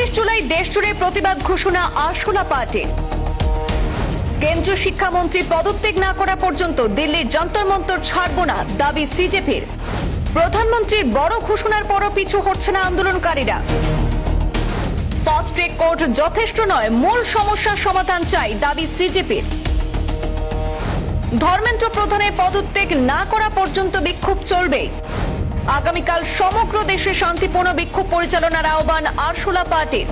24 জুলাই দেশজুড়ে প্রতিবাদ ঘোষণা আরশোলা পার্টির। কেন্দ্রীয় শিক্ষামন্ত্রী পদত্যাগ না করা পর্যন্ত দিল্লির যন্তর মন্তর ছাড়ব না দাবি সিজেপির। প্রধানমন্ত্রীর বড় ঘোষণার পরও পিছু হচ্ছে না আন্দোলনকারীরা। ফাস্ট ট্র্যাক কোর্ট যথেষ্ট নয়, মূল সমস্যার সমাধান চাই দাবি সিজেপির। ধর্মেন্দ্র প্রধানের পদত্যাগ না করা পর্যন্ত বিক্ষোভ চলবে। আগামীকাল সমগ্র দেশে শান্তিপূর্ণ বিক্ষোভ পরিচালনার আহ্বান আরশোলা পার্টির।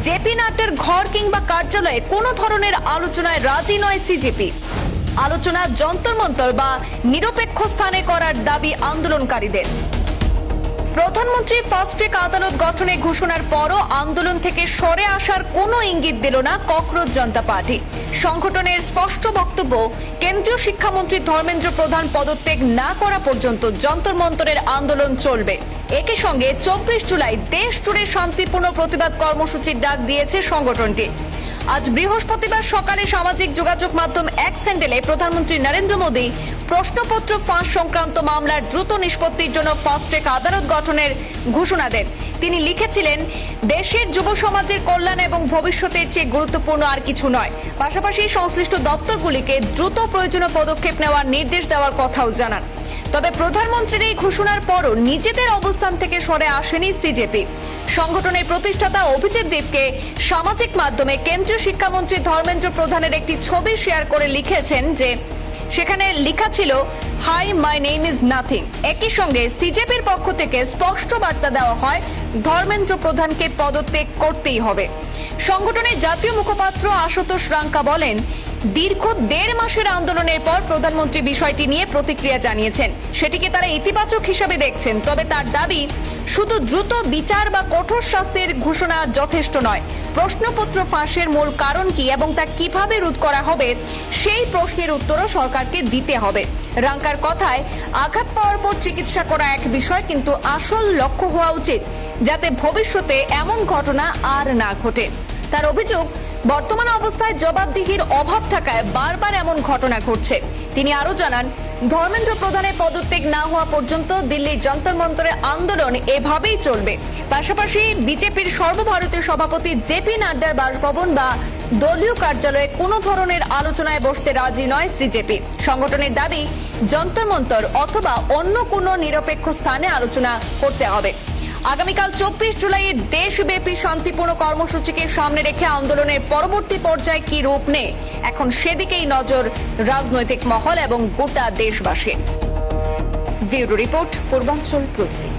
জেপি নাড্ডার ঘর কিংবা কার্যালয়ে কোনো ধরনের আলোচনায় রাজি নয় সিজেপি। আলোচনা যন্তর মন্তর বা নিরপেক্ষ স্থানে করার দাবি আন্দোলনকারীদের। প্রধানমন্ত্রী ফাস্ট ট্র্যাক আদালত গঠনের ঘোষণার পরও আন্দোলন থেকে সরে আসার কোনো ইঙ্গিত দিল না ককরোচ জনতা পার্টি। সংগঠনের স্পষ্ট বক্তব্য, কেন্দ্রীয় শিক্ষামন্ত্রী ধর্মেন্দ্র প্রধান পদত্যাগ না করা পর্যন্ত যন্তর মন্তরের আন্দোলন চলবে। একই সঙ্গে 24 জুলাই দেশ জুড়ে শান্তিপূর্ণ প্রতিবাদ কর্মসূচির ডাক দিয়েছে সংগঠনটি। আজ বৃহস্পতিবার সকালে সামাজিক যোগাযোগ মাধ্যম এক্স হ্যান্ডেলে প্রধানমন্ত্রী নরেন্দ্র মোদী প্রশ্নপত্র ফাঁস সংক্রান্ত মামলার দ্রুত নিষ্পত্তির জন্য ফাস্ট ট্র্যাক আদালত গঠনের ঘোষণা দেন। তিনি লিখেছিলেন, দেশের যুব সমাজের কল্যাণ এবং ভবিষ্যতের চেয়ে গুরুত্বপূর্ণ আর কিছু নয়। পাশাপাশি সংশ্লিষ্ট দপ্তরগুলিকে দ্রুত প্রয়োজনীয় পদক্ষেপ নেওয়ার নির্দেশ দেওয়ার কথাও জানান। তবে প্রধানমন্ত্রীর এই ঘোষণার পরও নিজেদের অবস্থান থেকে সরে আসেনি সিজেপি। সংগঠনের প্রতিষ্ঠাতা অভিজিৎ দেবকে সামাজিক মাধ্যমে কেন্দ্রীয় শিক্ষামন্ত্রী ধর্মেন্দ্র প্রধানের একটি ছবি শেয়ার করে লিখেছেন যে সেখানে লেখা ছিল, hi my name is nothing. একই সঙ্গে সিজেপির পক্ষ থেকে স্পষ্ট বার্তা দেওয়া হয়, ধর্মেন্দ্র প্রধানকে পদত্যাগ করতেই হবে। সংগঠনের জাতীয় মুখপাত্র আশুতোষ রাঙ্কা বলেন, দীর্ঘ 1.5 মাসের আন্দোলনের পর প্রধানমন্ত্রী বিষয়টি নিয়ে প্রতিক্রিয়া জানিয়েছেন। সেটিকে তারা ইতিবাচক হিসাবে দেখছেন। তবে তার দাবি, শুধু দ্রুত বিচার বা কঠোর শাস্তির ঘোষণা যথেষ্ট নয়। প্রশ্নপত্র ফাঁসের মূল কারণ কি এবং তা কিভাবে রোধ করা হবে, সেই প্রশ্নের উত্তরও সরকারকে দিতে হবে। রাঙ্কার কথায়, আঘাত পাওয়ার পর চিকিৎসা করা এক বিষয়, কিন্তু আসল লক্ষ্য হওয়া উচিত যাতে ভবিষ্যতে এমন ঘটনা আর না ঘটে। তার অভিযোগ, বর্তমান অবস্থায় জবাবদিহির অভাব থাকায় বারবার এমন ঘটনা ঘটছে। তিনি আরো জানান, ধর্মেন্দ্র প্রধানের পদত্যাগ না হওয়া পর্যন্ত দিল্লির যন্তর মন্তরে আন্দোলন এভাবেই চলবে। পাশাপাশি বিজেপির সর্বভারতীয় সভাপতি জেপি নাড্ডার বাসভবন বা দলীয় কার্যালয়ে কোনো ধরনের আলোচনায় বসতে রাজি নয় সিজেপি। সংগঠনের দাবি, যন্তর মন্তর অথবা অন্য কোনো নিরপেক্ষ স্থানে আলোচনা করতে হবে। আগামীকাল 24 জুলাইয়ের দেশব্যাপী শান্তিপূর্ণ কর্মসূচিকে সামনে রেখে আন্দোলনের পরবর্তী পর্যায়ে কি রূপ নেয়, এখন সেদিকেই নজর রাজনৈতিক মহল এবং গোটা দেশবাসী। ব্যুরো রিপোর্ট, পূর্বাঞ্চল প্রতিদিন।